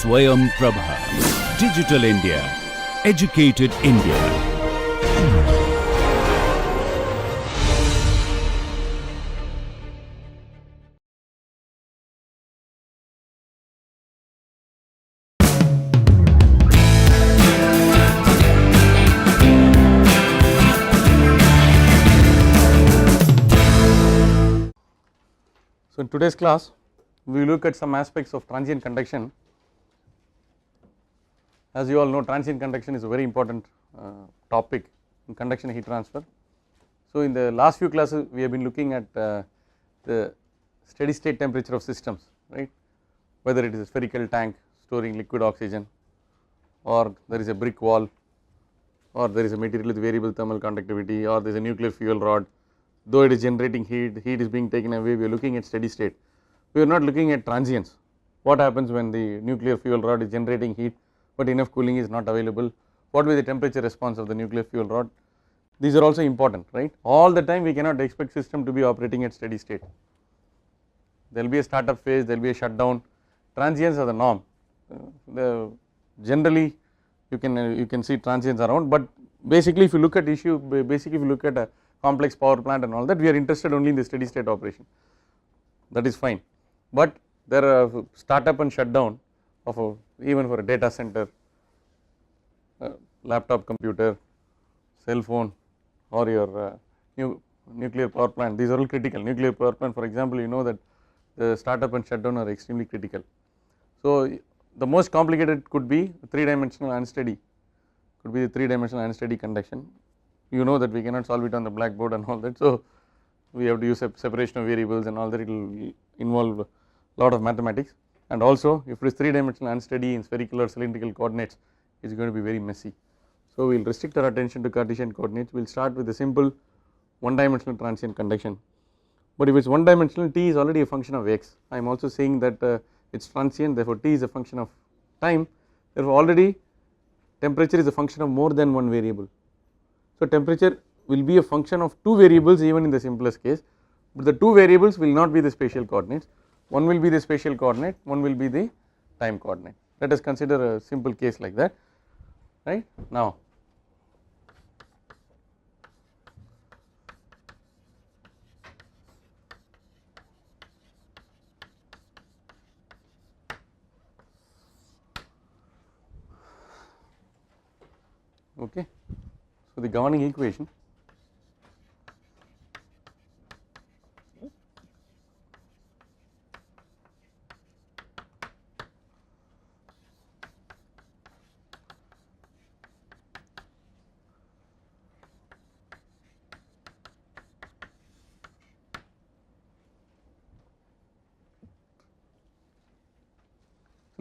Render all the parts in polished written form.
Swayam Prabha. Digital India. Educated India. So, in today's class we look at some aspects of transient conduction. As you all know, transient conduction is a very important topic in conduction heat transfer. So, in the last few classes we have been looking at the steady state temperature of systems, right, whether it is a spherical tank storing liquid oxygen, or there is a brick wall, or there is a material with variable thermal conductivity, or there is a nuclear fuel rod. Though it is generating heat, heat is being taken away, we are looking at steady state. We are not looking at transients. What happens when the nuclear fuel rod is generating heat but enough cooling is not available? What will be the temperature response of the nuclear fuel rod? These are also important, right? All the time we cannot expect system to be operating at steady state. There will be a startup phase, there will be a shutdown. Transients are the norm. Generally you can see transients around, but basically if you look at if you look at a complex power plant and all that, we are interested only in the steady state operation. That is fine, but there are startup and shutdown of even for a data center, laptop computer, cell phone, or your nuclear power plant. These are all critical. Nuclear power plant, for example, you know that the startup and shutdown are extremely critical. So, the most complicated could be 3-dimensional unsteady, could be the 3-dimensional unsteady conduction. You know that we cannot solve it on the blackboard and all that. So, we have to use a separation of variables and all that. It will involve a lot of mathematics, and also if it is 3-dimensional unsteady in spherical or cylindrical coordinates, it is going to be very messy. So, we will restrict our attention to Cartesian coordinates. We will start with a simple 1-dimensional transient conduction, but if it is 1-dimensional, t is already a function of x. I am also saying that it is transient, therefore t is a function of time, therefore already temperature is a function of more than one variable. So, temperature will be a function of two variables even in the simplest case, but the two variables will not be the spatial coordinates. One will be the spatial coordinate, one will be the time coordinate. Let us consider a simple case like that, right. Now, okay. So, the governing equation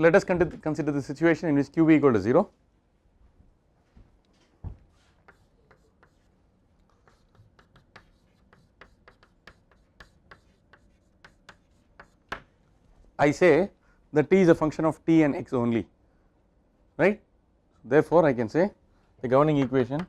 let us consider the situation in which QB equal to 0. I say that t is a function of t and x only, right. Therefore, I can say the governing equation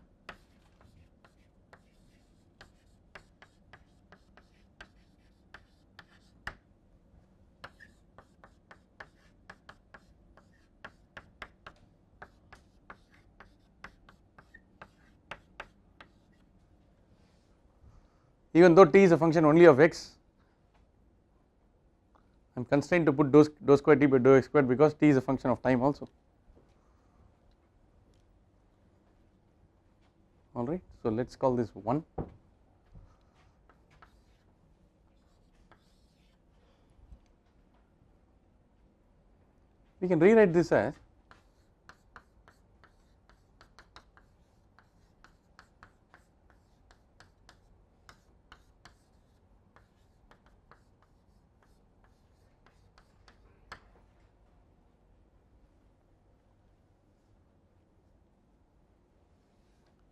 even though t is a function only of x, I am constrained to put dou square t by dou x squared because t is a function of time also, alright. So, let us call this 1. We can rewrite this as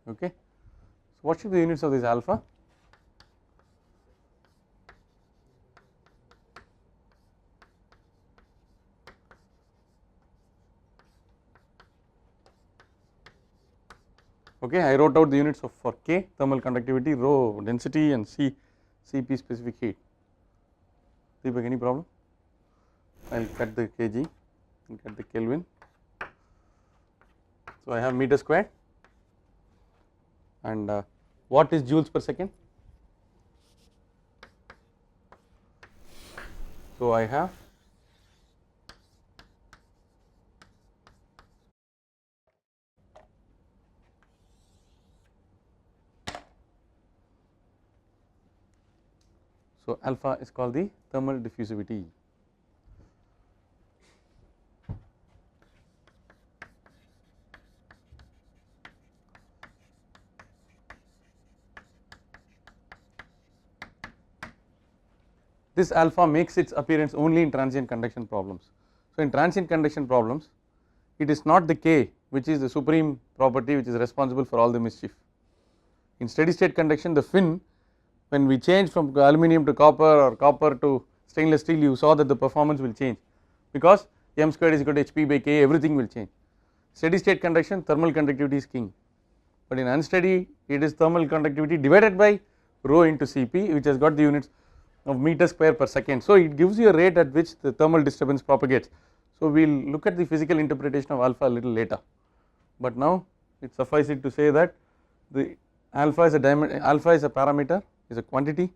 okay. So, what should be the units of this alpha? Okay, I wrote out the units of for K thermal conductivity, rho density, and Cp specific heat. Deepak, any problem? I will cut the kg. get the Kelvin. So, I have meter squared, and what is joules per second? So, I have so alpha is called the thermal diffusivity. This alpha makes its appearance only in transient conduction problems. So, in transient conduction problems, it is not the K which is the supreme property which is responsible for all the mischief. In steady state conduction, the fin, when we change from aluminum to copper or copper to stainless steel, you saw that the performance will change, because m squared is equal to hp by k, everything will change. Steady state conduction, thermal conductivity is king, but in unsteady it is thermal conductivity divided by rho into Cp, which has got the units of meter square per second. So, it gives you a rate at which the thermal disturbance propagates. So, we will look at the physical interpretation of alpha a little later, but now it suffices to say that the alpha is a parameter, is a quantity,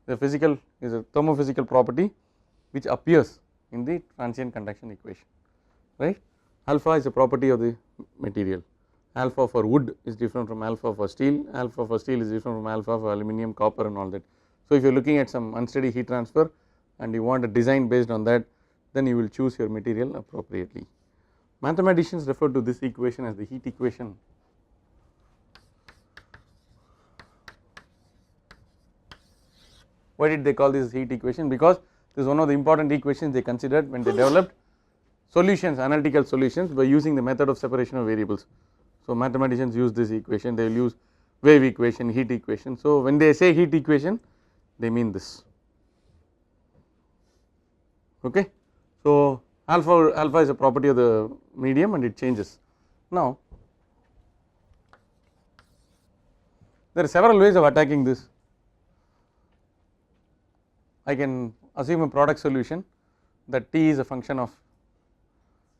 the physical is a thermophysical property which appears in the transient conduction equation, right. Alpha is a property of the material. Alpha for wood is different from alpha for steel, alpha for steel is different from alpha for aluminum, copper and all that. So, if you are looking at some unsteady heat transfer and you want a design based on that, then you will choose your material appropriately. Mathematicians refer to this equation as the heat equation. Why did they call this heat equation? Because this is one of the important equations they considered when they developed solutions, analytical solutions, by using the method of separation of variables. So, mathematicians use this equation, they will use wave equation, heat equation. So, when they say heat equation, they mean this, okay. So, alpha is a property of the medium and it changes. Now, there are several ways of attacking this. I can assume a product solution that T is a function of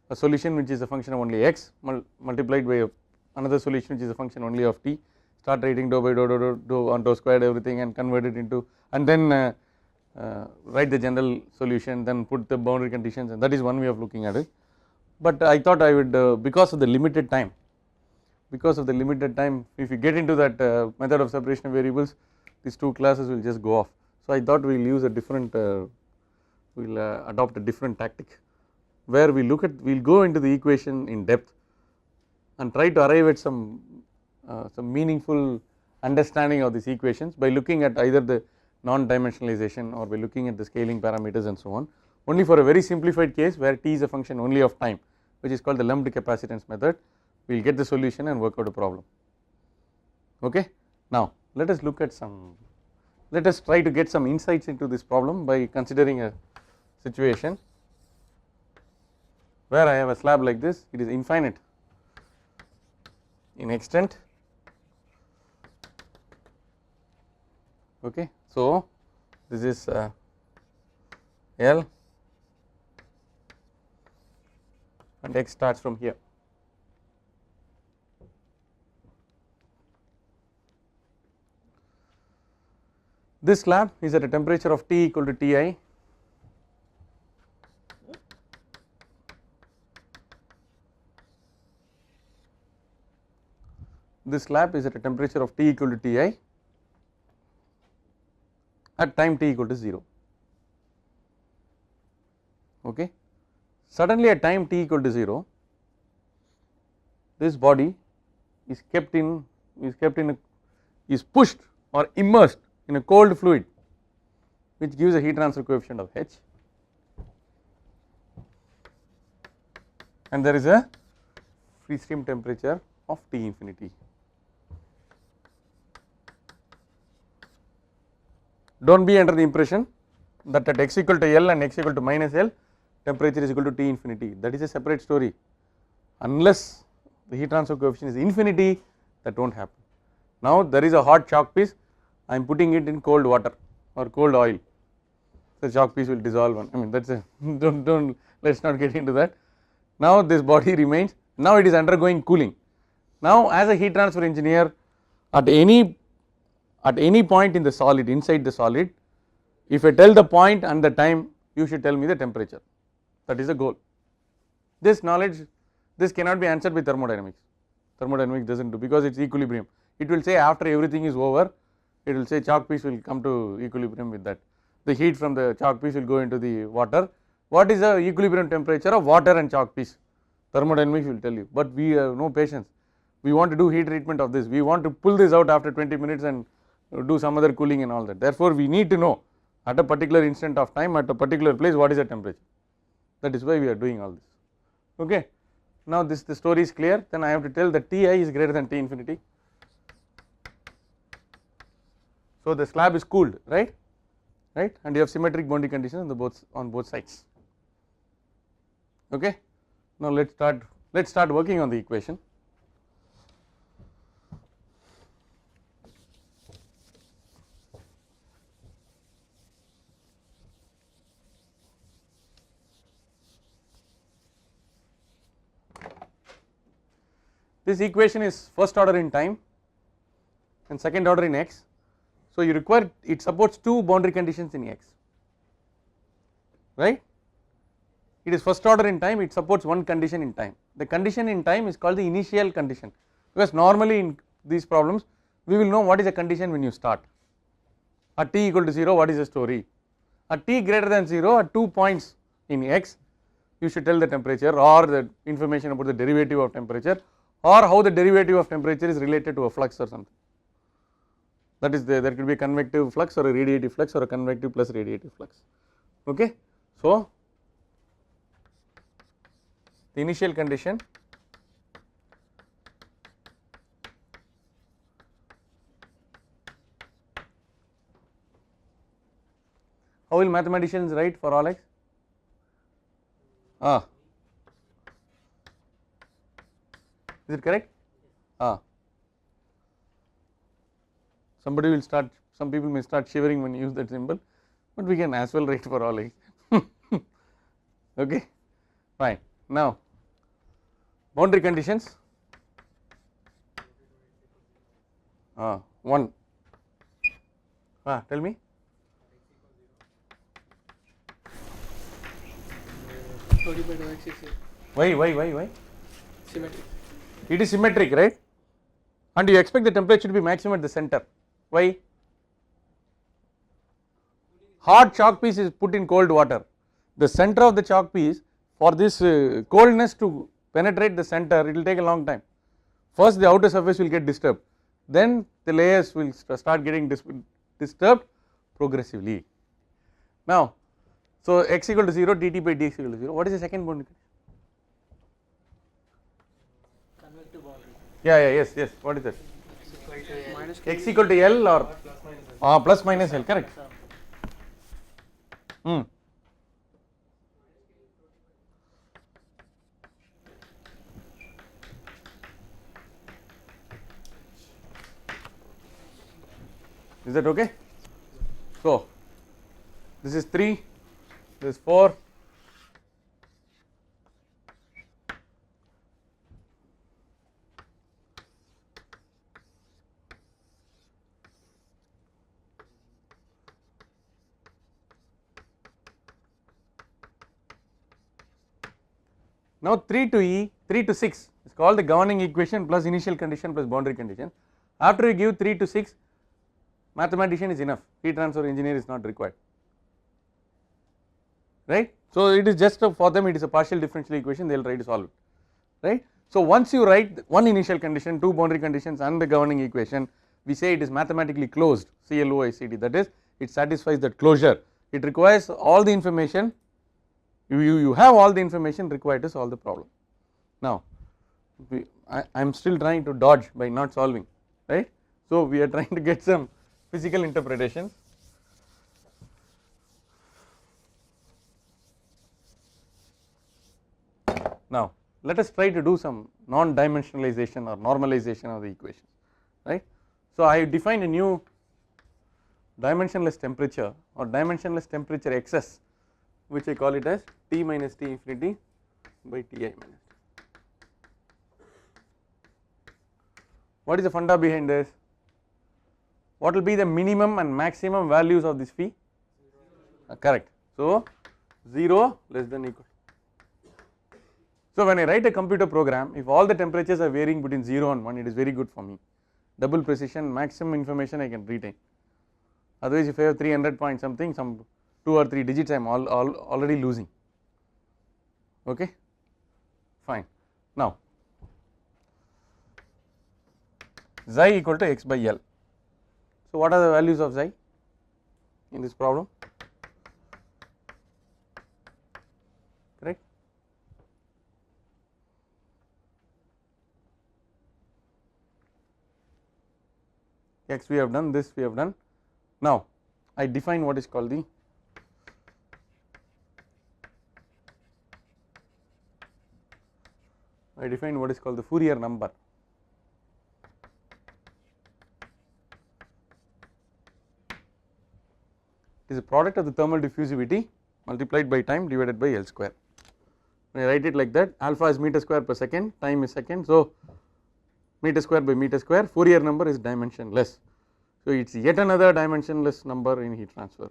a solution which is a function of only x multiplied by another solution which is a function only of T. Start writing dou by dou on dou squared everything and convert it into, and then write the general solution, then put the boundary conditions, and that is one way of looking at it. But I thought I would because of the limited time, if you get into that method of separation of variables, these two classes will just go off. So, I thought we will use a different, we will adopt a different tactic, where we look at, we will go into the equation in depth and try to arrive at some meaningful understanding of these equations by looking at either the non-dimensionalization or by looking at the scaling parameters and so on, only for a very simplified case where T is a function only of time, which is called the lumped capacitance method. We will get the solution and work out a problem, okay. Now, let us look at let us try to get some insights into this problem by considering a situation where I have a slab like this, it is infinite in extent, okay. So, this is L and x starts from here. This slab is at a temperature of T equal to Ti. This slab is at a temperature of T equal to Ti at time T equal to 0, okay. Suddenly at time T equal to 0, this body is pushed or immersed in a cold fluid which gives a heat transfer coefficient of H, and there is a free stream temperature of T infinity. Do not be under the impression that at x equal to L and x equal to minus L, temperature is equal to T infinity, that is a separate story. Unless the heat transfer coefficient is infinity, that will not happen. Now, there is a hot chalk piece, I am putting it in cold water or cold oil, the chalk piece will dissolve, I mean that is a let us not get into that. Now this body remains, now it is undergoing cooling. Now as a heat transfer engineer, at any point in the solid, inside the solid, if I tell the point and the time, you should tell me the temperature, that is the goal. This knowledge, this cannot be answered by thermodynamics. Thermodynamics does not do, because it is equilibrium. It will say after everything is over, it will say chalk piece will come to equilibrium with that. The heat from the chalk piece will go into the water. What is the equilibrium temperature of water and chalk piece? Thermodynamics will tell you, but we have no patience. We want to do heat treatment of this, we want to pull this out after 20 minutes and do some other cooling and all that. Therefore, we need to know at a particular instant of time, at a particular place, what is the temperature. That is why we are doing all this. Okay. Now the story is clear, then I have to tell that Ti is greater than T infinity. So the slab is cooled, right, and you have symmetric boundary conditions on both sides. Okay. Now let us start working on the equation. This equation is first order in time and second order in x. So you require, it supports two boundary conditions in x, right. It is first order in time, it supports one condition in time. The condition in time is called the initial condition, because normally in these problems we will know what is the condition when you start. At t equal to 0, what is the story? At t greater than 0, at 2 points in x, you should tell the temperature or the information about the derivative of temperature, or how the derivative of temperature is related to a flux or something. That is there could be a convective flux or a radiative flux or a convective plus radiative flux. Okay. So the initial condition how will mathematicians write for all x? Is it correct? Somebody will start, some people may start shivering when you use that symbol, but we can as well write for all x. Okay, fine. Now boundary conditions, 1, tell me. Why? Symmetric. It is symmetric, right, and you expect the temperature to be maximum at the center. Why? Hot chalk piece is put in cold water. The center of the chalk piece, for this coldness to penetrate the center, it will take a long time. First the outer surface will get disturbed, then the layers will start getting disturbed progressively. Now, so x equal to 0, dt by dx equal to 0. What is the second boundary condition? Convective boundary. Yes. What is that? X equal to L or plus minus L, correct. Is that okay? So this is 3, this is 4, now 3 to 6 is called the governing equation plus initial condition plus boundary condition. After you give 3 to 6, mathematician is enough, heat transfer engineer is not required, right. So it is just for them, it is a partial differential equation, they will try to solve it, right. So once you write one initial condition, two boundary conditions and the governing equation, we say it is mathematically closed, CLOICD, that is it satisfies that closure. It requires all the information, you have all the information required to solve the problem. Now I am still trying to dodge by not solving, right. So we are trying to get some physical interpretations. Now let us try to do some non-dimensionalization or normalization of the equation, right. So I define a new dimensionless temperature or dimensionless temperature excess, which I call it as T minus T infinity by Ti minus T. What is the funda behind this? What will be the minimum and maximum values of this phi? Correct. So 0 less than equal. So when I write a computer program, if all the temperatures are varying between 0 and 1, it is very good for me. Double precision, maximum information I can retain. Otherwise, if I have 300 point something, some 2 or 3 digits, I am already losing. Okay, fine. Now, xi equal to x by L. So what are the values of xi in this problem? Correct? X we have done, this we have done. Now I define what is called the Fourier number. It is a product of the thermal diffusivity multiplied by time divided by L square. When I write it like that, alpha is meter square per second, time is second. So meter square by meter square, Fourier number is dimensionless. So it is yet another dimensionless number in heat transfer.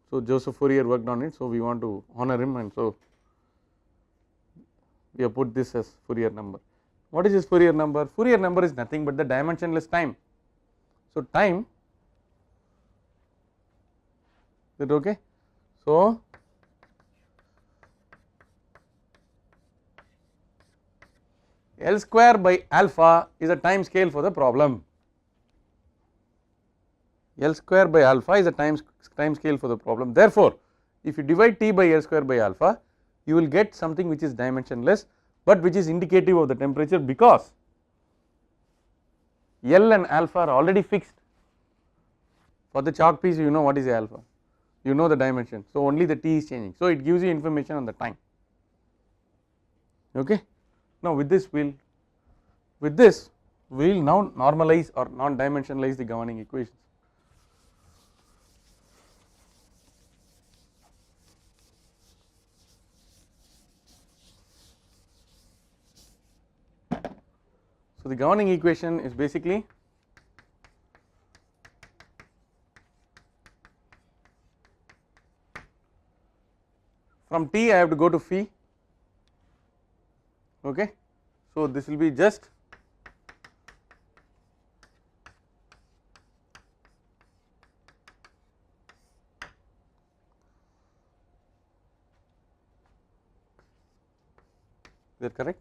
So Joseph Fourier worked on it, so we want to honor him, and so we have put this as Fourier number. What is this Fourier number? Fourier number is nothing but the dimensionless time. So time, is that okay? So L square by alpha is a time scale for the problem. L square by alpha is a time scale for the problem. Therefore, if you divide T by L square by alpha, you will get something which is dimensionless, but which is indicative of the temperature, because L and alpha are already fixed. For the chalk piece, you know what is alpha, you know the dimension, so only the T is changing. So it gives you information on the time. Okay. Now with this we will now normalize or non-dimensionalize the governing equations. So the governing equation is basically from T I have to go to phi. Okay. So this will be just is that correct?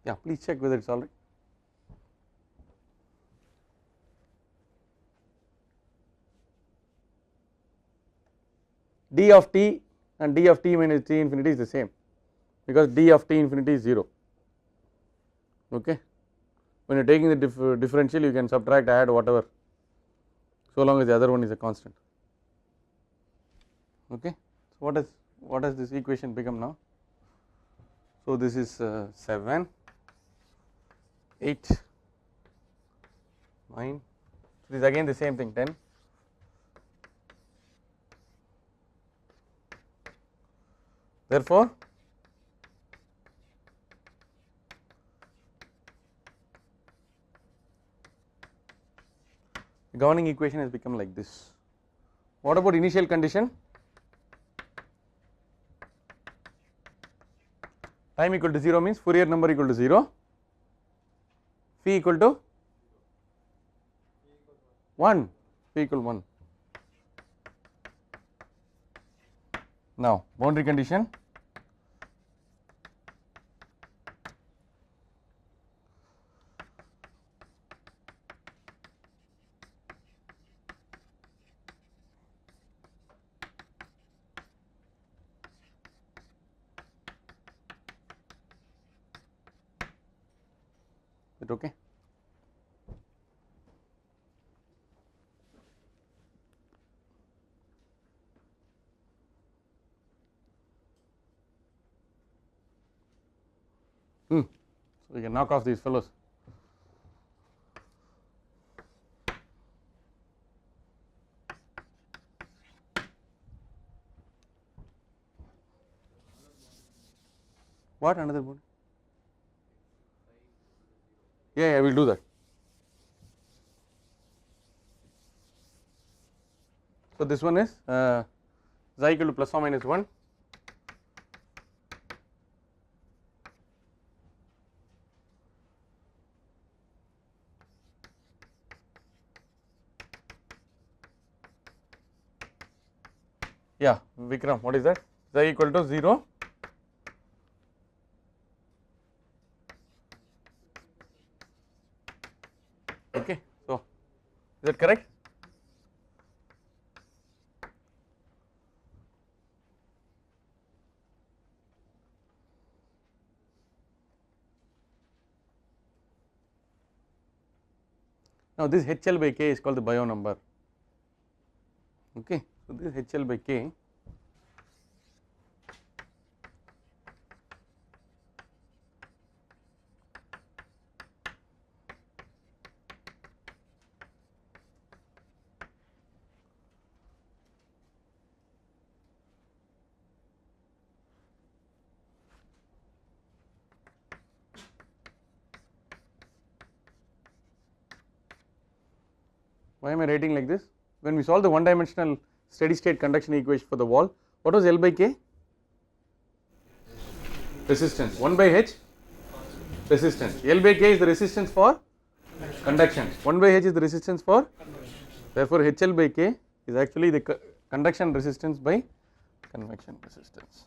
Yeah, please check whether it is all right. D of t and d of t minus t infinity is the same, because d of t infinity is 0. Okay. When you are taking the differential, you can subtract, add, whatever, so long as the other one is a constant. Okay. So what has this equation become now? So this is 7, 8, 9. This is again the same thing, 10. Therefore, the governing equation has become like this. What about initial condition? Time equal to 0 means Fourier number equal to 0, phi equal to 1, phi equal 1. Now boundary condition, is it okay? So we can knock off these fellows. What another boundary? Yeah, we will do that. So this one is xi equal to plus or minus 1. Yeah, Vikram, what is that? Xi equal to 0. Okay, so is that correct? Now this HL by K is called the Bio number. Okay, so this HL by K Why am I writing like this? When we solve the one dimensional steady state conduction equation for the wall, what was L by K? Resistance. 1 by H? Resistance. L by K is the resistance for conduction. 1 by H is the resistance for, therefore HL by K is actually the conduction resistance by convection resistance.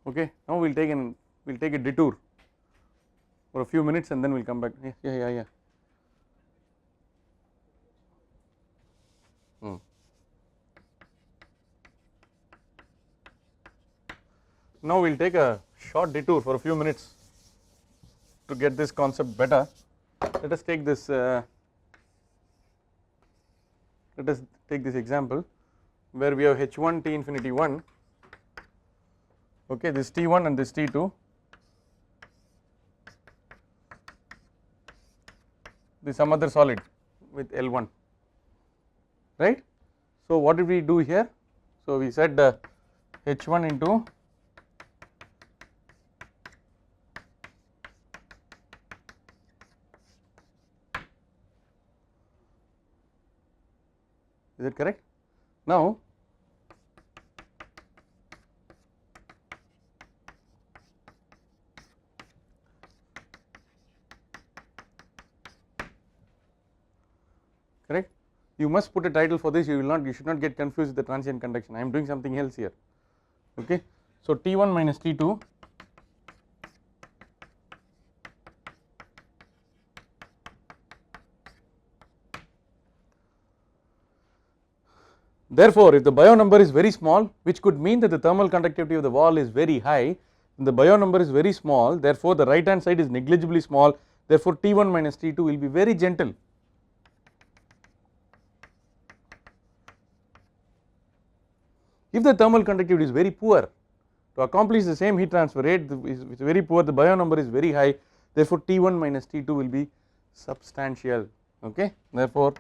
Okay, now we will take a detour for a few minutes and then we will come back. Yeah. Now we will take a short detour for a few minutes to get this concept better. Let us take this. Let us take this example where we have H1 T infinity 1. Okay, this T1 and this T2, this some other solid with L1, right. So what did we do here? So we said H1 into is it correct? Now correct, you must put a title for this, you should not get confused with the transient conduction. I am doing something else here. Okay, so T1 minus T2 therefore if the Bio number is very small, which could mean that the thermal conductivity of the wall is very high, the Bio number is very small, therefore the right hand side is negligibly small, therefore T1 minus T2 will be very gentle. If the thermal conductivity is very poor, to accomplish the same heat transfer rate is very poor, the Bio number is very high, therefore T1 minus T2 will be substantial. Okay, therefore,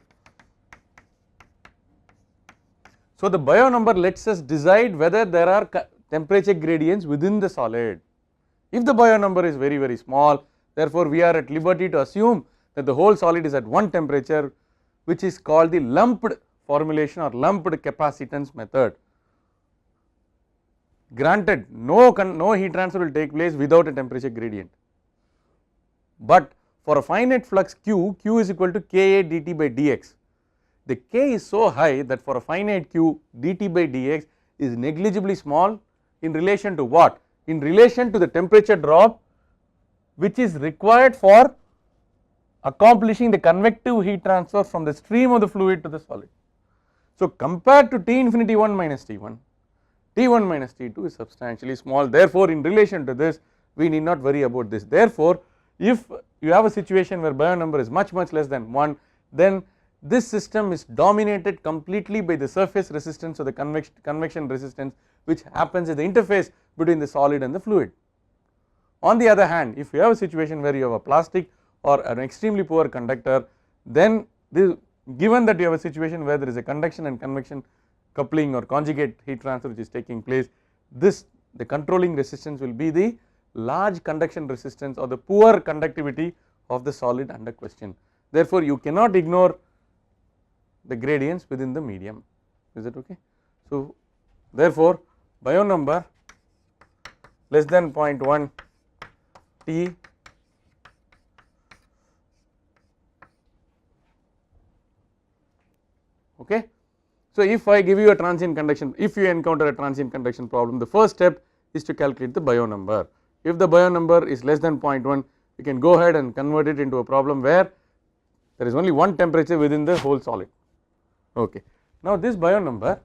so the Bio number lets us decide whether there are temperature gradients within the solid. If the Bio number is very small, therefore we are at liberty to assume that the whole solid is at one temperature, which is called the lumped formulation or lumped capacitance method. Granted, no heat transfer will take place without a temperature gradient, but for a finite flux Q is equal to Ka dt by dx. The K is so high that for a finite Q dt by dx is negligibly small in relation to what? In relation to the temperature drop which is required for accomplishing the convective heat transfer from the stream of the fluid to the solid. So compared to T infinity 1 minus T1, T1 minus T2 is substantially small, therefore in relation to this we need not worry about this. Therefore if you have a situation where Bio number is much less than 1, then this system is dominated completely by the surface resistance or the convection resistance which happens at the interface between the solid and the fluid. On the other hand, if you have a situation where you have a plastic or an extremely poor conductor, then this, given that you have a situation where there is a conduction and convection coupling or conjugate heat transfer which is taking place, this the controlling resistance will be the large conduction resistance or the poor conductivity of the solid under question. Therefore, you cannot ignore the gradients within the medium, is that okay. So, therefore, Biot number less than 0.1 T okay. So, if I give you a transient conduction, if you encounter a transient conduction problem, the first step is to calculate the Biot number. If the Biot number is less than 0.1, you can go ahead and convert it into a problem where there is only one temperature within the whole solid. Okay. Now, this Biot number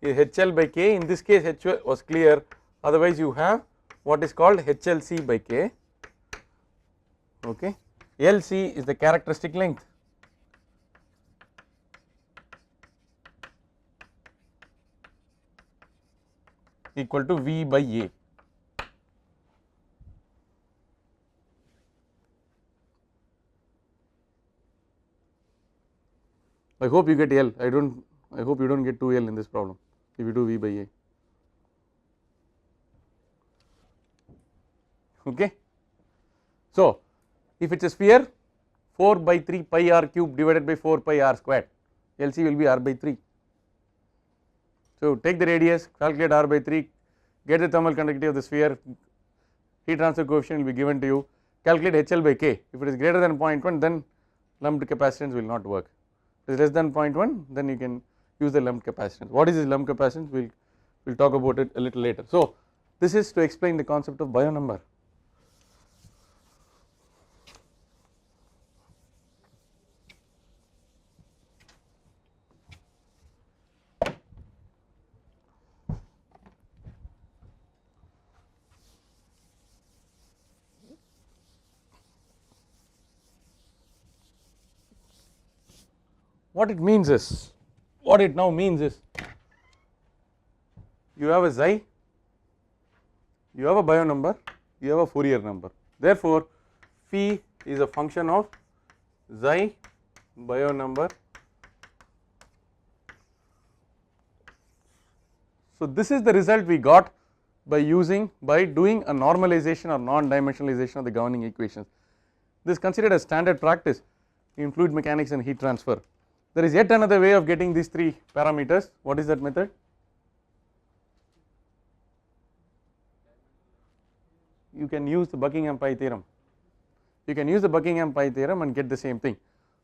is HL by K, in this case H was clear, otherwise you have what is called HLC by K, okay. LC is the characteristic length, equal to V by A. I hope you get L, I hope you do not get 2L in this problem if you do V by A, okay. So, if it is a sphere, 4 by 3 pi r cube divided by 4 pi r squared, LC will be r by 3. So, take the radius, calculate r by 3, get the thermal conductivity of the sphere, heat transfer coefficient will be given to you, calculate HL by K. If it is greater than 0.1, then lumped capacitance will not work. If it is less than 0.1, then you can use the lumped capacitance. What is this lumped capacitance? We will talk about it a little later. So, this is to explain the concept of Biot number. What it means is, what it now means is, you have a xi, you have a Biot number, you have a Fourier number. Therefore, phi is a function of xi Biot number. So, this is the result we got by doing a normalization or non-dimensionalization of the governing equations. This is considered a standard practice in fluid mechanics and heat transfer. There is yet another way of getting these 3 parameters. What is that method? You can use the Buckingham pi theorem. You can use the Buckingham pi theorem and get the same thing.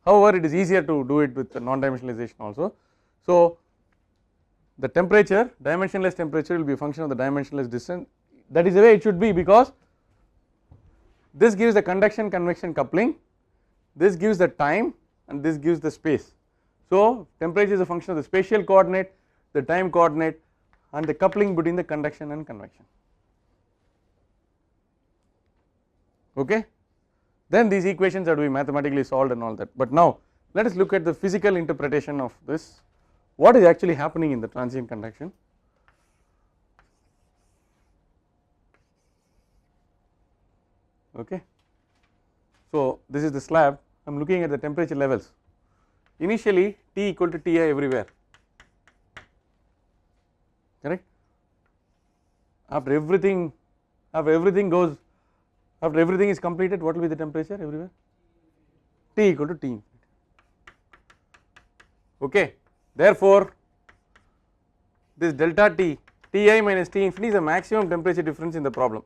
However, it is easier to do it with non-dimensionalization also. So, the temperature, dimensionless temperature will be a function of the dimensionless distance. That is the way it should be, because this gives the conduction convection coupling, this gives the time, and this gives the space. So, temperature is a function of the spatial coordinate, the time coordinate, and the coupling between the conduction and convection, okay. Then these equations are to be mathematically solved and all that, but now let us look at the physical interpretation of this. What is actually happening in the transient conduction? Okay. So, this is the slab, I am looking at the temperature levels. Initially T equal to Ti everywhere, correct. After everything is completed, what will be the temperature everywhere? T equal to T, okay. Therefore, this delta T, Ti minus T infinity is the maximum temperature difference in the problem.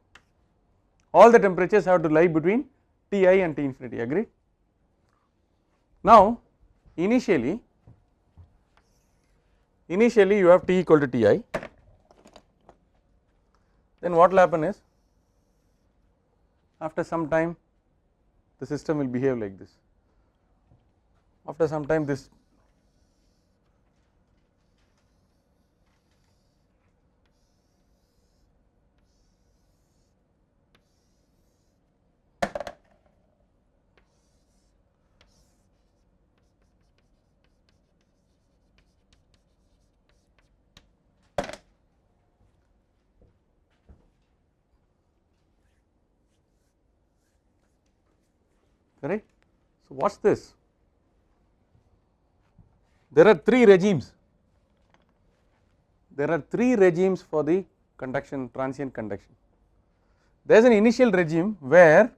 All the temperatures have to lie between Ti and T infinity, agreed. Now, initially you have T equal to Ti, then what will happen is, after some time the system will behave like this. After some time this correct. So what is this? There are three regimes. There are three regimes for the conduction, transient conduction. There is an initial regime where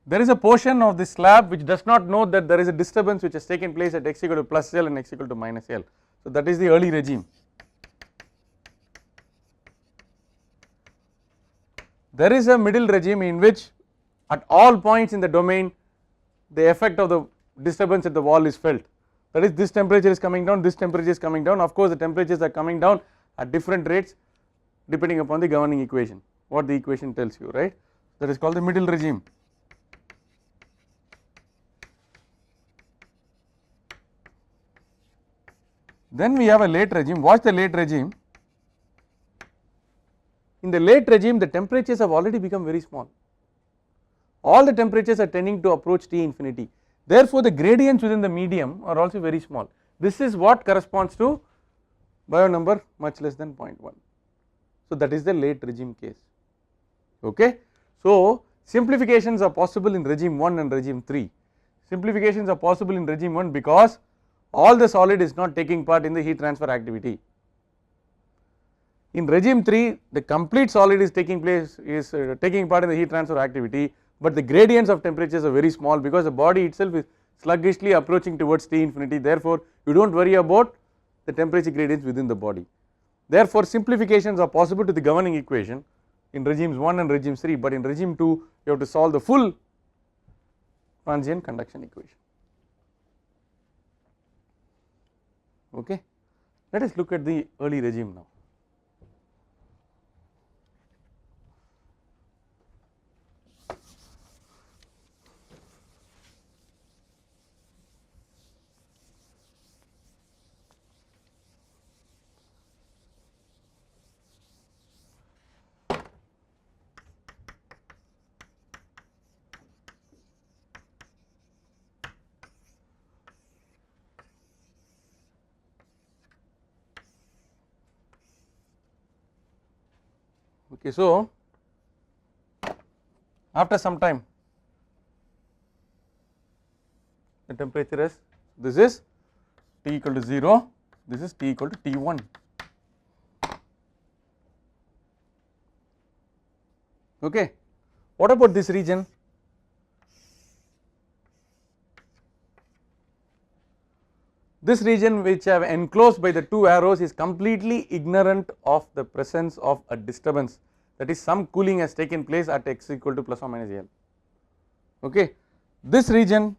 there is a portion of the slab which does not know that there is a disturbance which has taken place at x equal to plus L and x equal to minus L. So that is the early regime. There is a middle regime in which at all points in the domain the effect of the disturbance at the wall is felt. That is, this temperature is coming down, this temperature is coming down. Of course the temperatures are coming down at different rates depending upon the governing equation, what the equation tells you, right. That is called the middle regime. Then we have a late regime. Watch the late regime. In the late regime the temperatures have already become very small. All the temperatures are tending to approach T infinity. Therefore the gradients within the medium are also very small. This is what corresponds to Biot number much less than 0.1. So that is the late regime case. Okay. So simplifications are possible in regime 1 and regime 3. Simplifications are possible in regime 1 because all the solid is not taking part in the heat transfer activity. In regime 3 the complete solid is taking part in the heat transfer activity, but the gradients of temperatures are very small because the body itself is sluggishly approaching towards T infinity. Therefore you do not worry about the temperature gradients within the body. Therefore simplifications are possible to the governing equation in regimes 1 and regime 3, but in regime 2 you have to solve the full transient conduction equation. Okay. Let us look at the early regime now. Okay, so after some time the temperature is, this is T equal to 0, this is T equal to T1. Okay. What about this region? This region which I have enclosed by the two arrows is completely ignorant of the presence of a disturbance, that is some cooling has taken place at x equal to plus or minus L. Okay. This region,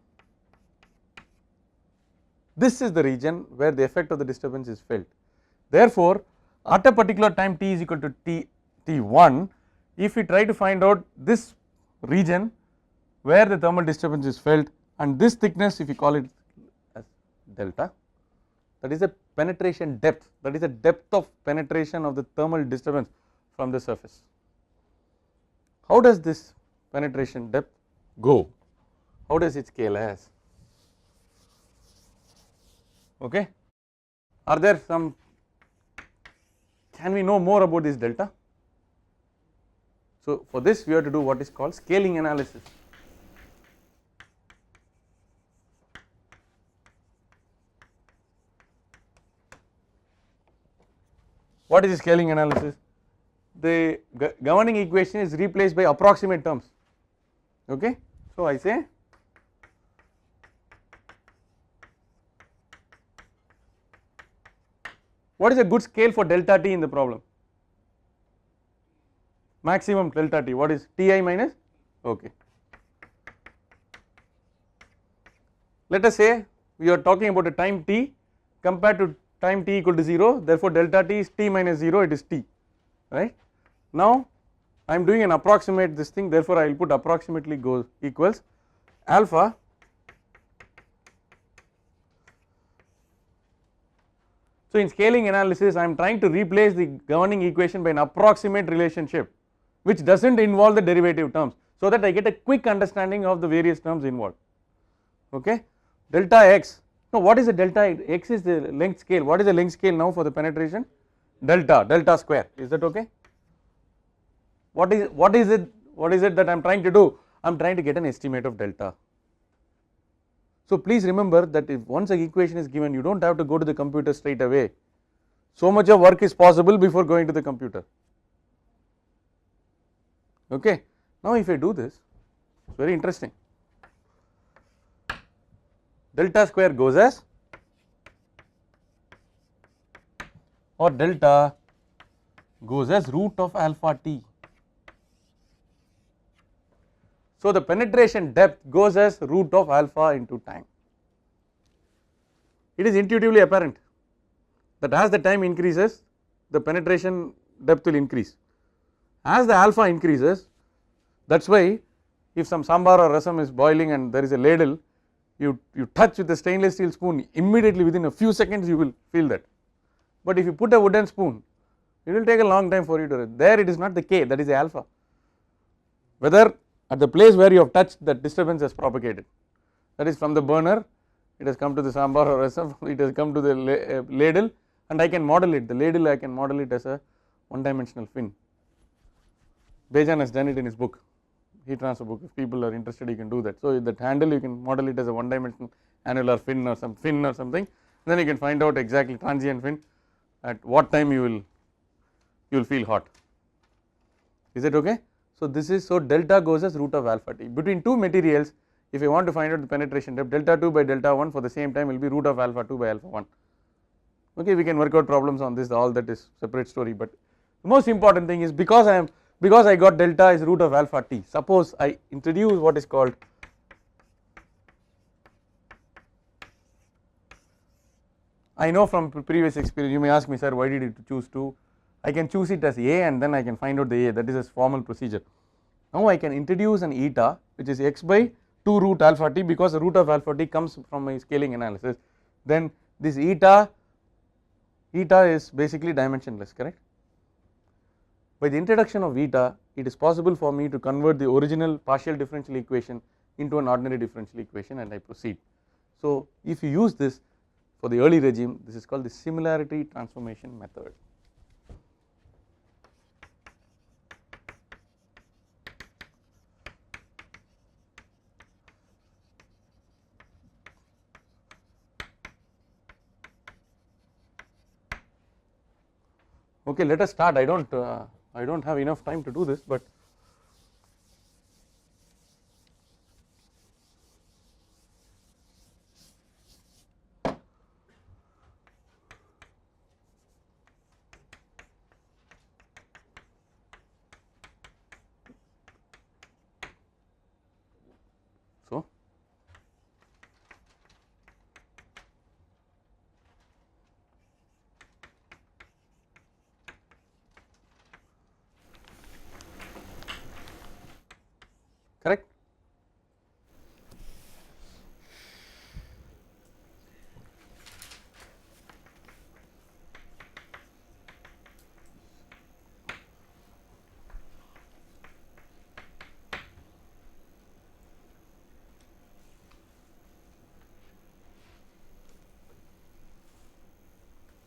this is the region where the effect of the disturbance is felt. Therefore at a particular time T is equal to T1, if we try to find out this region where the thermal disturbance is felt, and this thickness if you call it as delta, that is the penetration depth, that is the depth of penetration of the thermal disturbance from the surface. How does this penetration depth go? How does it scale as? Okay. Are there some, can we know more about this delta? So for this we have to do what is called scaling analysis. What is the scaling analysis? The governing equation is replaced by approximate terms. Okay. So I say what is a good scale for delta T in the problem? Maximum delta T, what is Ti minus? Okay. Let us say we are talking about a time T compared to time T equal to 0, therefore delta T is T minus 0, it is T, right. Now I am doing an approximate this thing, therefore I will put approximately goes equals alpha So in scaling analysis I am trying to replace the governing equation by an approximate relationship which does not involve the derivative terms, so that I get a quick understanding of the various terms involved. Okay. Delta x, now what is the delta x is the length scale, what is the length scale now for the penetration? Delta square, is that okay? What is it that I am trying to do? I am trying to get an estimate of delta, So please remember that if once an equation is given, you do not have to go to the computer straight away. So much of work is possible before going to the computer. Okay. Now if I do this, it is very interesting. Delta square goes as, or delta goes as root of alpha t. So the penetration depth goes as root of alpha into time. It is intuitively apparent that as the time increases, the penetration depth will increase. As the alpha increases, that is why if some sambar or rasam is boiling and there is a ladle, you touch with a stainless steel spoon, immediately within a few seconds you will feel that. But if you put a wooden spoon, it will take a long time for you to, there it is not the K, that is the alpha. Whether at the place where you have touched, that disturbance has propagated, that is from the burner, it has come to the sambar or rasam, it has come to the ladle, and I can model it, the ladle I can model it as a one dimensional fin. Bejan has done it in his book, heat transfer book. If people are interested, you can do that. So that handle you can model it as a one dimensional annular fin or something, then you can find out exactly transient fin at what time you will feel hot. Is it okay? So this is, so delta goes as root of alpha t. Between two materials, if you want to find out the penetration depth, delta 2 by delta 1 for the same time will be root of alpha 2 by alpha 1. Okay, we can work out problems on this, all that is separate story, but the most important thing is because I got delta is root of alpha t. Suppose I introduce what is called I know from previous experience, you may ask me, sir, why did you choose 2? I can choose it as A and then I can find out the A, that is a formal procedure. Now I can introduce an eta which is x by 2 root alpha t, because the root of alpha t comes from my scaling analysis. Then this eta is basically dimensionless, correct? By the introduction of eta, it is possible for me to convert the original partial differential equation into an ordinary differential equation, and I proceed. So if you use this for the early regime, this is called the similarity transformation method. Okay, let us start. I don't have enough time to do this, but so correct.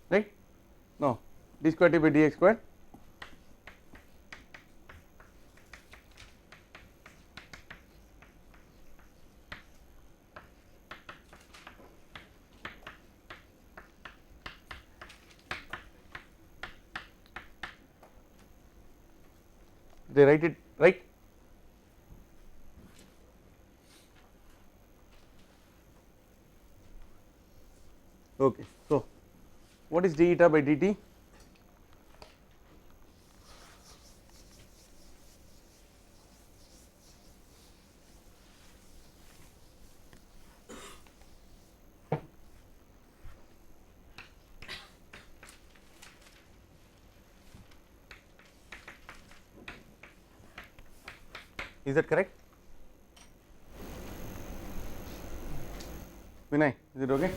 Right? No, d square t by dx square. They write it right. Okay, so what is d eta by dt? Is that correct? Vinay, is it okay?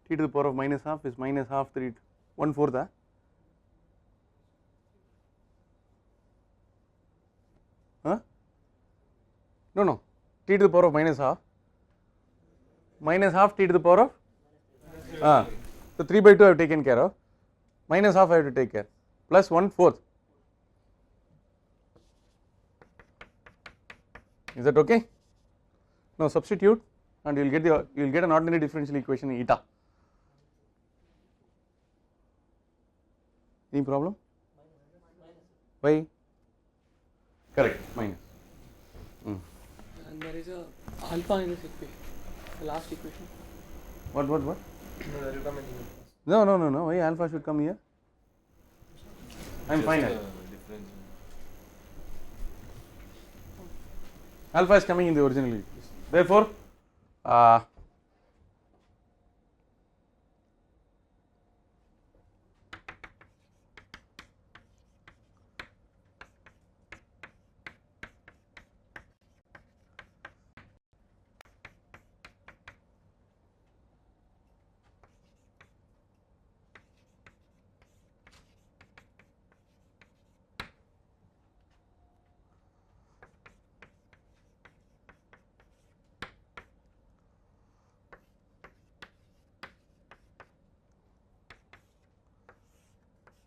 T to the power of minus half is minus half 3 1/4 huh? No, t to the power of minus half minus half t to the power of so 3 by 2 I have taken care of, minus half I have to take care, plus 1/4. Is that okay? Now substitute and you will get an ordinary differential equation in eta. Any problem? Why? Correct, minus. And there is a alpha in this equation, the last equation. What? No, that will come in here. No. Why alpha should come here? I am final. Alpha is coming in the original equation. Therefore,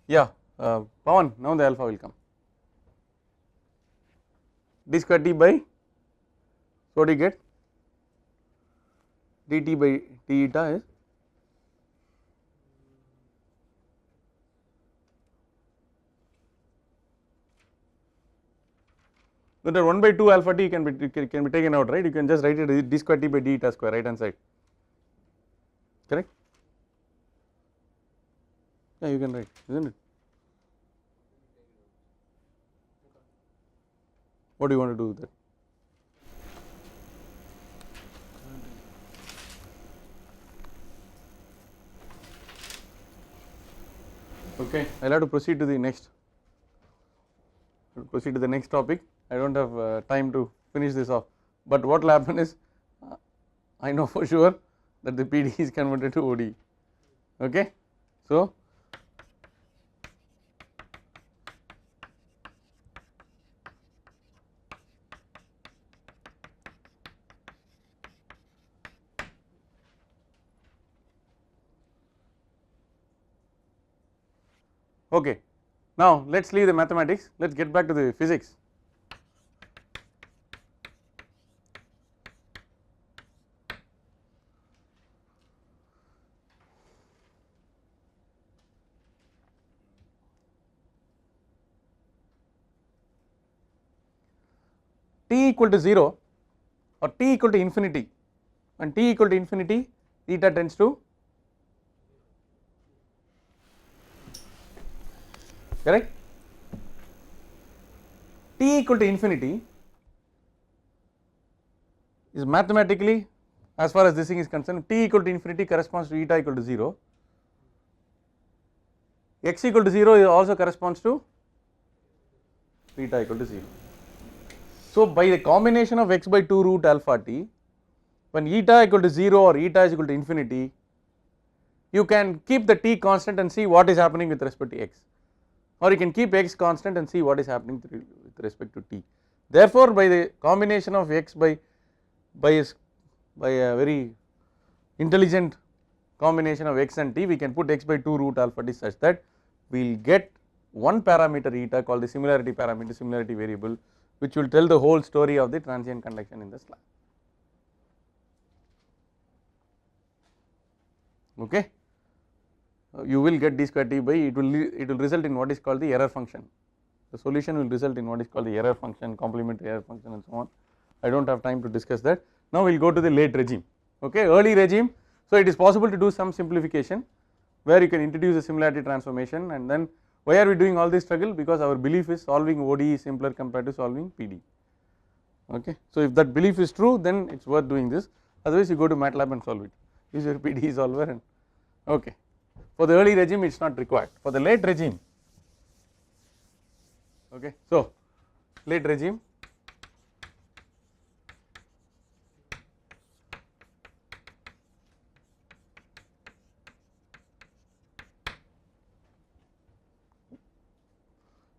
yeah, Pawan, now the alpha will come. D square t by, so what do you get? dt by t eta is that 1 by 2 alpha t can be taken out, right? You can just write it as d square t by d eta square, right hand side, correct? Yeah, you can write, isn't it? What do you want to do with that? Okay, I will have to proceed to the next. Proceed to the next topic. I do not have time to finish this off, but what will happen is I know for sure that the PD is converted to ODE. Okay, so okay, now let us leave the mathematics, let us get back to the physics. T equal to 0 or t equal to infinity, when t equal to infinity theta tends to, correct? T equal to infinity is mathematically, as far as this thing is concerned, t equal to infinity corresponds to eta equal to 0, x equal to 0 also corresponds to eta equal to 0. So by the combination of x by 2 root alpha t, when eta equal to 0 or eta is equal to infinity, you can keep the t constant and see what is happening with respect to x, or you can keep x constant and see what is happening with respect to t. Therefore by the combination of x by a very intelligent combination of x and t, we can put x by 2 root alpha t such that we will get one parameter eta called the similarity parameter, similarity variable, which will tell the whole story of the transient conduction in the slab. Okay, you will get d square t by, it will result in what is called the error function. The solution will result in what is called the error function, complementary error function and so on. I do not have time to discuss that. Now we will go to the late regime. Okay, early regime, so it is possible to do some simplification where you can introduce a similarity transformation, and then why are we doing all this struggle? Because our belief is solving ODE is simpler compared to solving PD. Okay, so if that belief is true, then it is worth doing this, otherwise you go to MATLAB and solve it, use your PD solver and okay. For the early regime it is not required. For the late regime, okay, so late regime,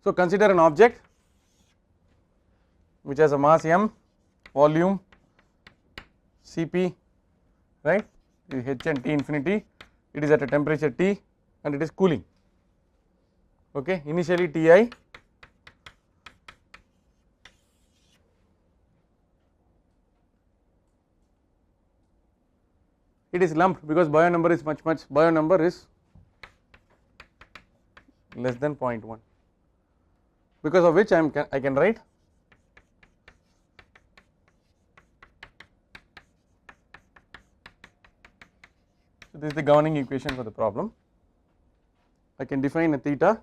so consider an object which has a mass m, volume Cp right, H and T infinity, it is at a temperature T and it is cooling. Okay, initially Ti it is lumped because Boyer number is Boyer number is less than 0.1, because of which I can write so this is the governing equation for the problem. I can define a theta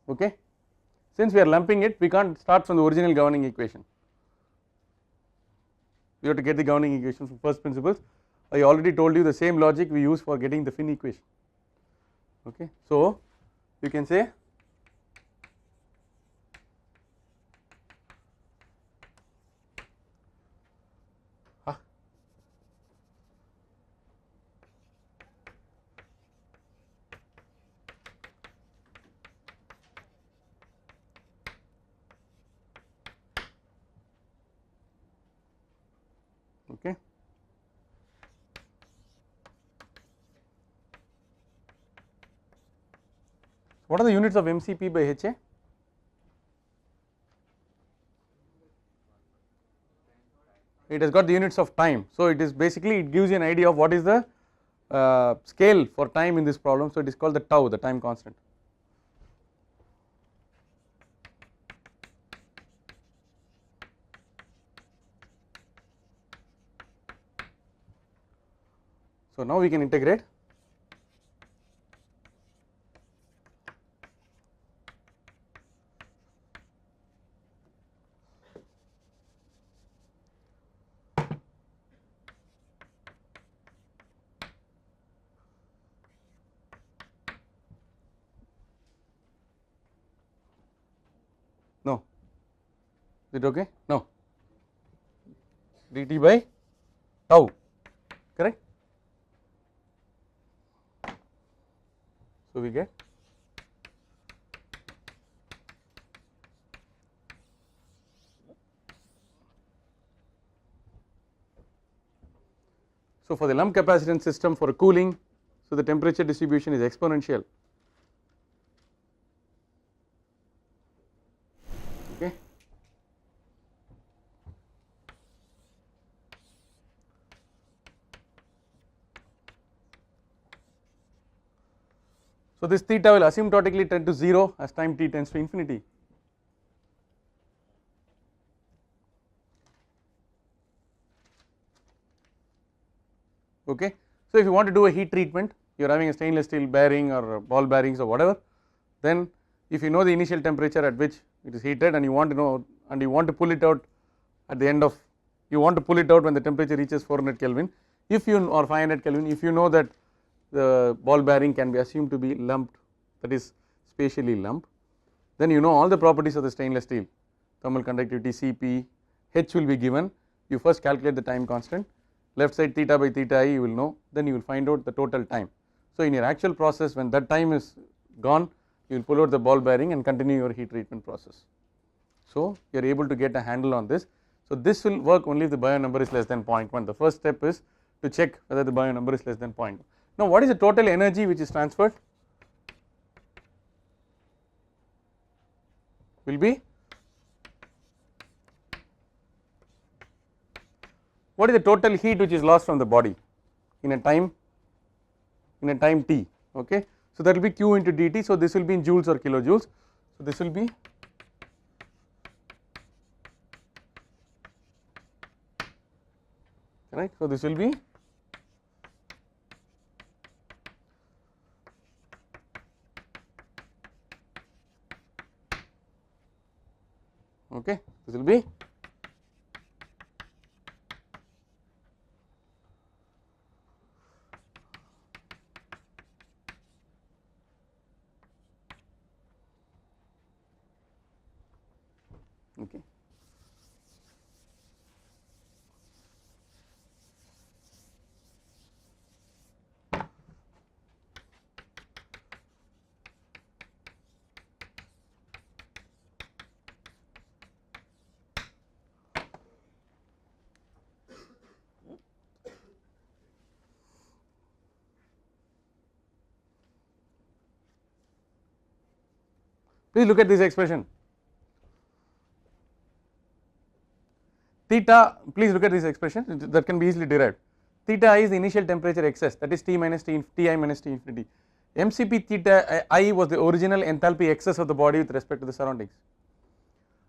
okay. Since we are lumping it, we can't start from the original governing equation. We have to get the governing equation from first principles. I already told you the same logic we use for getting the Finn equation. Okay, so you can say okay. What are the units of MCP by HA? It has got the units of time, so it is basically, it gives you an idea of what is the scale for time in this problem. So it is called the tau, the time constant. So now we can integrate. No, is it okay? No, dt by tau, correct? So we get so for the lump capacitance system for cooling, so the temperature distribution is exponential. Okay. So this theta will asymptotically tend to 0 as time t tends to infinity. Okay. So if you want to do a heat treatment, you are having a stainless steel bearing or ball bearings or whatever, then if you know the initial temperature at which it is heated and you want to know, and you want to pull it out at the end of, you want to pull it out when the temperature reaches 400 Kelvin, if you, or 500 Kelvin, if you know that the ball bearing can be assumed to be lumped, that is spatially lumped, then you know all the properties of the stainless steel, thermal conductivity, Cp, H will be given. You first calculate the time constant, left side theta by theta I you will know, then you will find out the total time. So in your actual process, when that time is gone, you will pull out the ball bearing and continue your heat treatment process. So you are able to get a handle on this. So this will work only if the Boyer number is less than 0.1. The first step is to check whether the Boyer number is less than 0.1. Now what is the total energy which is transferred? Will be, what is the total heat which is lost from the body in a time t, okay. So that will be Q into dt, so this will be in joules or kilojoules, so this will be right, so this will be okay, this will be okay. Please look at this expression. Theta, please look at this expression that can be easily derived. Theta I is the initial temperature excess, that is T minus Ti minus T infinity. MCP theta I was the original enthalpy excess of the body with respect to the surroundings.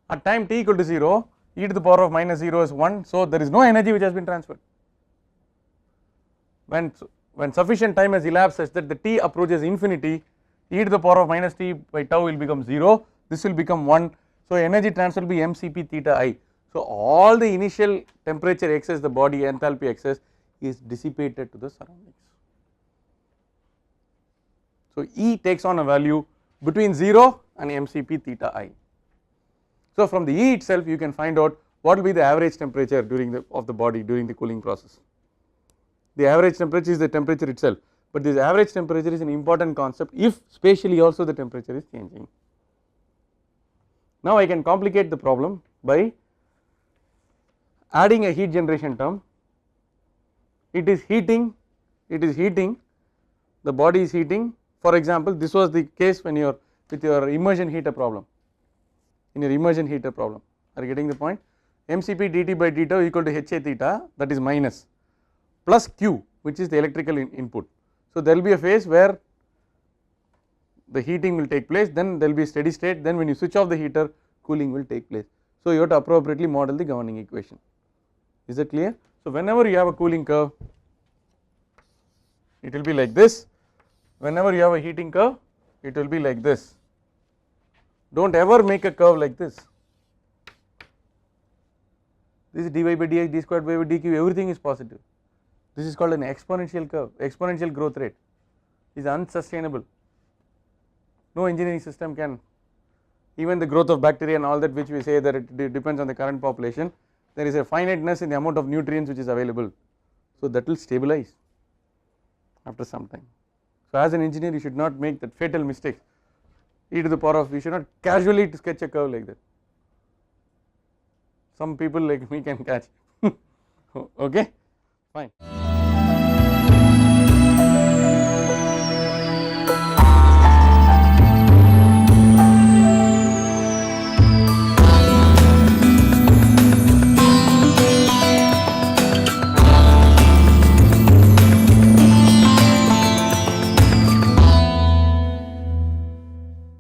At time t equal to 0, e to the power of minus 0 is 1, so there is no energy which has been transferred. When sufficient time has elapsed such that the t approaches infinity, e to the power of minus t by tau will become 0, this will become 1, so energy transfer will be mCp theta I. So all the initial temperature excess, the body enthalpy excess is dissipated to the surroundings. So E takes on a value between 0 and mCp theta I. So from the E itself you can find out what will be the average temperature of the body during the cooling process. The average temperature is the temperature itself, but this average temperature is an important concept if spatially also the temperature is changing. Now I can complicate the problem by adding a heat generation term. It is heating, the body is heating. For example, this was the case when you are with your immersion heater problem. In your immersion heater problem, are you getting the point? mCp dt by d tau equal to HA theta, that is minus, plus Q, which is the electrical input. So there will be a phase where the heating will take place, then there will be a steady state, then when you switch off the heater, cooling will take place. So you have to appropriately model the governing equation. Is that clear? So whenever you have a cooling curve, it will be like this. Whenever you have a heating curve, it will be like this. Do not ever make a curve like this. This is dy by dx, d squared by dq, everything is positive. This is called an exponential curve, exponential growth rate is unsustainable. No engineering system can, even the growth of bacteria and all that which we say that it depends on the current population, there is a finiteness in the amount of nutrients which is available. So that will stabilize after some time. So as an engineer you should not make that fatal mistake, e to the power of, you should not casually sketch a curve like that. Some people like me can catch. Okay, fine.